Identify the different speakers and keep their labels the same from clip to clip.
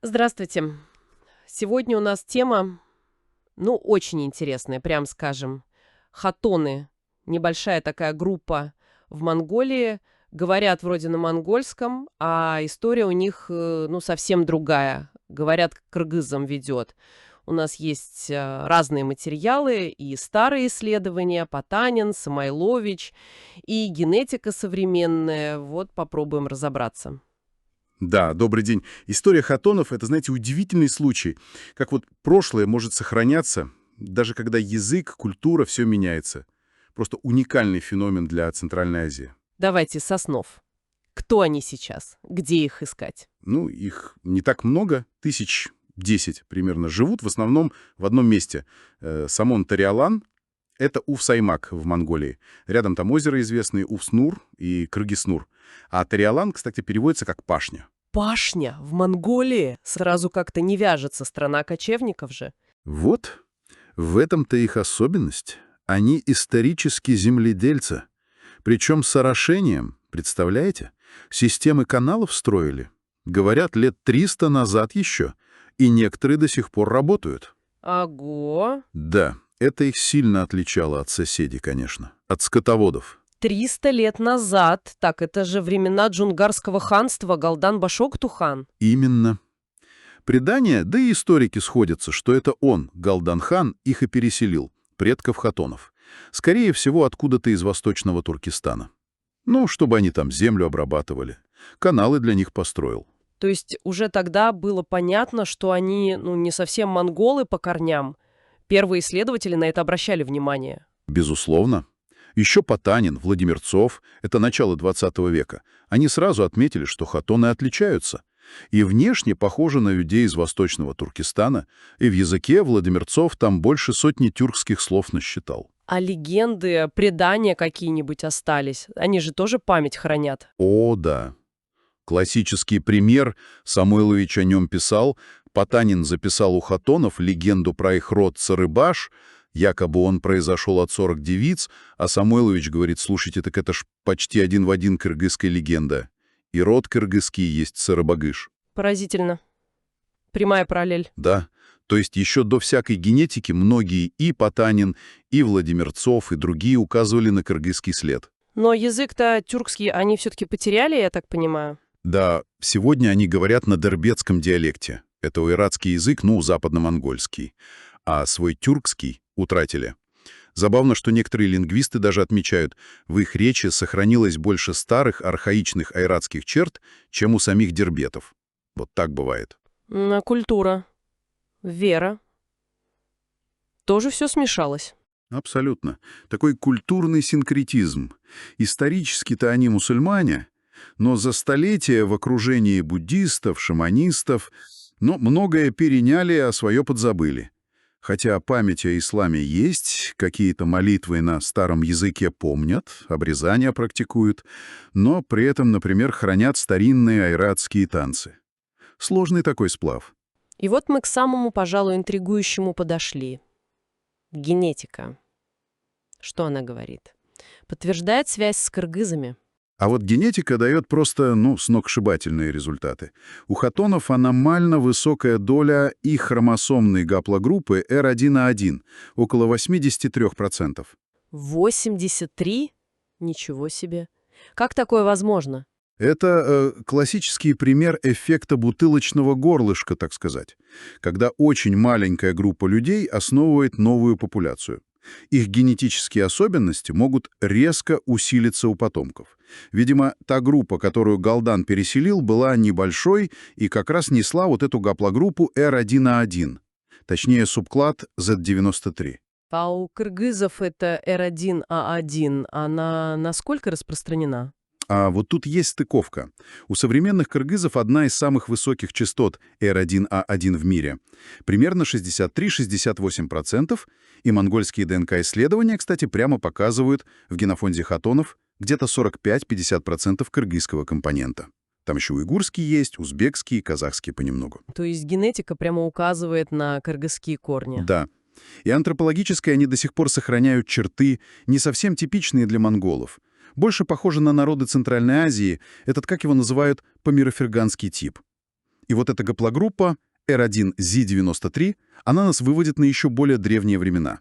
Speaker 1: Здравствуйте. Сегодня у нас тема, очень интересная, прям скажем. Хатоны. Небольшая такая группа в Монголии. Говорят вроде на монгольском, а история у них, совсем другая. Говорят, к кыргызам ведет. У нас есть разные материалы, и старые исследования, Потанин, Самойлович, и генетика современная. Вот попробуем разобраться.
Speaker 2: Да, добрый день. История хатонов — это, знаете, удивительный случай. Как вот прошлое может сохраняться, даже когда язык, культура, все меняется. Просто уникальный феномен для Центральной Азии.
Speaker 1: Давайте с основ. Кто они сейчас? Где их искать?
Speaker 2: Ну, их не так много, 1010 примерно, живут в основном в одном месте. Самон-Тариалан — это Уф-Саймак в Монголии. Рядом там озеро известные Уфснур и Кыргызнур. А Тариалан, кстати, переводится как «пашня».
Speaker 1: Пашня в Монголии? Сразу как-то не вяжется, страна кочевников же.
Speaker 3: Вот в этом-то их особенность. Они исторически земледельцы. Причем с орошением, представляете? Системы каналов строили. Говорят, лет 300 назад еще. И некоторые до сих пор работают.
Speaker 1: Ого!
Speaker 3: Да, это их сильно отличало от соседей, конечно. От скотоводов.
Speaker 1: 300 лет назад, так это же времена Джунгарского ханства Галдан-Башоктухан.
Speaker 3: Именно. Предания, да и историки сходятся, что это он, Галдан-хан, их и переселил, предков хатонов. Скорее всего, откуда-то из восточного Туркестана. Ну, чтобы они там землю обрабатывали. Каналы для них построил.
Speaker 1: То есть уже тогда было понятно, что они, не совсем монголы по корням. Первые исследователи на это обращали внимание.
Speaker 3: Безусловно. Еще Потанин, Владимирцов, это начало 20 века, они сразу отметили, что хатоны отличаются. И внешне похожи на людей из восточного Туркестана, и в языке Владимирцов там больше сотни тюркских слов насчитал.
Speaker 1: А легенды, предания какие-нибудь остались? Они же тоже память хранят.
Speaker 3: О, да. Классический пример, Самойлович о нем писал, Потанин записал у хатонов легенду про их род Царыбаш, якобы он произошел от 40 девиц, а Самойлович говорит, слушайте, так это ж почти один в один кыргызская легенда. И род кыргызский есть Сарыбагыш.
Speaker 1: Поразительно. Прямая параллель.
Speaker 3: Да, то есть еще до всякой генетики многие и Потанин, и Владимирцов, и другие указывали на кыргызский след.
Speaker 1: Но язык-то тюркский они все-таки потеряли, я так понимаю.
Speaker 3: Да, сегодня они говорят на дербетском диалекте. Это уйратский язык, западно-монгольский. А свой тюркский утратили. Забавно, что некоторые лингвисты даже отмечают, в их речи сохранилось больше старых архаичных айратских черт, чем у самих дербетов. Вот так бывает.
Speaker 1: А культура, вера. Тоже все смешалось.
Speaker 3: Абсолютно. Такой культурный синкретизм. Исторически-то они мусульмане, но за столетия в окружении буддистов, шаманистов, многое переняли, а свое подзабыли. Хотя память о исламе есть, какие-то молитвы на старом языке помнят, обрезания практикуют, но при этом, например, хранят старинные айратские танцы. Сложный такой сплав.
Speaker 1: И вот мы к самому, пожалуй, интригующему подошли. Генетика. Что она говорит? Подтверждает связь с кыргызами.
Speaker 3: А вот генетика дает просто, сногсшибательные результаты. У хатонов аномально высокая доля их хромосомной гаплогруппы R1A1, около 83%.
Speaker 1: 83? Ничего себе. Как такое возможно?
Speaker 3: Это классический пример эффекта бутылочного горлышка, так сказать, когда очень маленькая группа людей основывает новую популяцию. Их генетические особенности могут резко усилиться у потомков. Видимо, та группа, которую Галдан переселил, была небольшой и как раз несла вот эту гаплогруппу R1A1, точнее субклад Z93.
Speaker 1: А у кыргызов это R1A1, она насколько распространена?
Speaker 3: А вот тут есть стыковка. У современных кыргызов одна из самых высоких частот R1A1 в мире. Примерно 63-68%, и монгольские ДНК-исследования, кстати, прямо показывают в генофонде хатонов где-то 45-50% кыргызского компонента. Там еще уйгурский есть, узбекский, казахский понемногу.
Speaker 1: То есть генетика прямо указывает на кыргызские корни.
Speaker 3: Да. И антропологически они до сих пор сохраняют черты, не совсем типичные для монголов. Больше похожи на народы Центральной Азии, этот, как его называют, помероферганский тип. И вот эта гаплогруппа R1Z93, она нас выводит на еще более древние времена.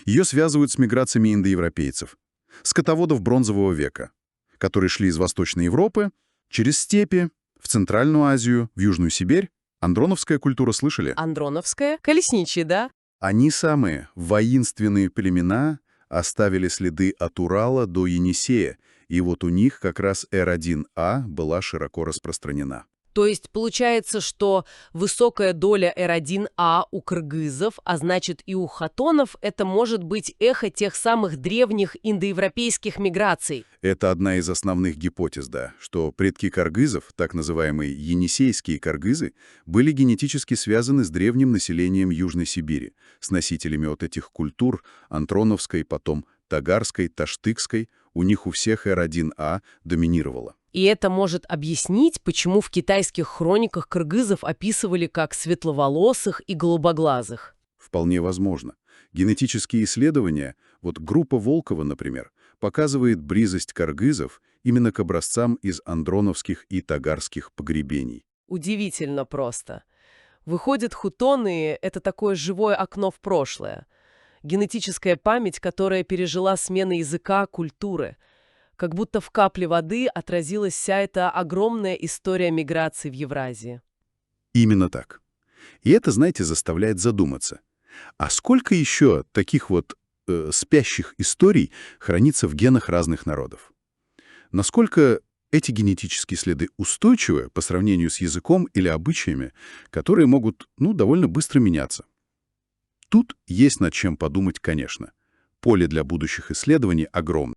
Speaker 3: Ее связывают с миграциями индоевропейцев, скотоводов бронзового века, которые шли из Восточной Европы через степи, в Центральную Азию, в Южную Сибирь. Андроновская культура слышали?
Speaker 1: Андроновская? Колесничий, да?
Speaker 3: Они самые воинственные племена оставили следы от Урала до Енисея, и вот у них как раз R1A была широко распространена.
Speaker 1: То есть получается, что высокая доля R1A у кыргызов, а значит и у хатонов, это может быть эхо тех самых древних индоевропейских миграций.
Speaker 3: Это одна из основных гипотез, да, что предки кыргызов, так называемые енисейские кыргызы, были генетически связаны с древним населением Южной Сибири, с носителями от этих культур, антроновской, потом тагарской, таштыкской, у них у всех R1A доминировала.
Speaker 1: И это может объяснить, почему в китайских хрониках кыргызов описывали как светловолосых и голубоглазых.
Speaker 3: Вполне возможно. Генетические исследования, вот группа Волкова, например, показывает близость кыргызов именно к образцам из андроновских и тагарских погребений.
Speaker 1: Удивительно просто. Выходит, хутоны — это такое живое окно в прошлое. Генетическая память, которая пережила смены языка, культуры. Как будто в капле воды отразилась вся эта огромная история миграции в Евразии.
Speaker 3: Именно так. И это, знаете, заставляет задуматься. А сколько еще таких вот спящих историй хранится в генах разных народов? Насколько эти генетические следы устойчивы по сравнению с языком или обычаями, которые могут, довольно быстро меняться? Тут есть над чем подумать, конечно. Поле для будущих исследований огромное.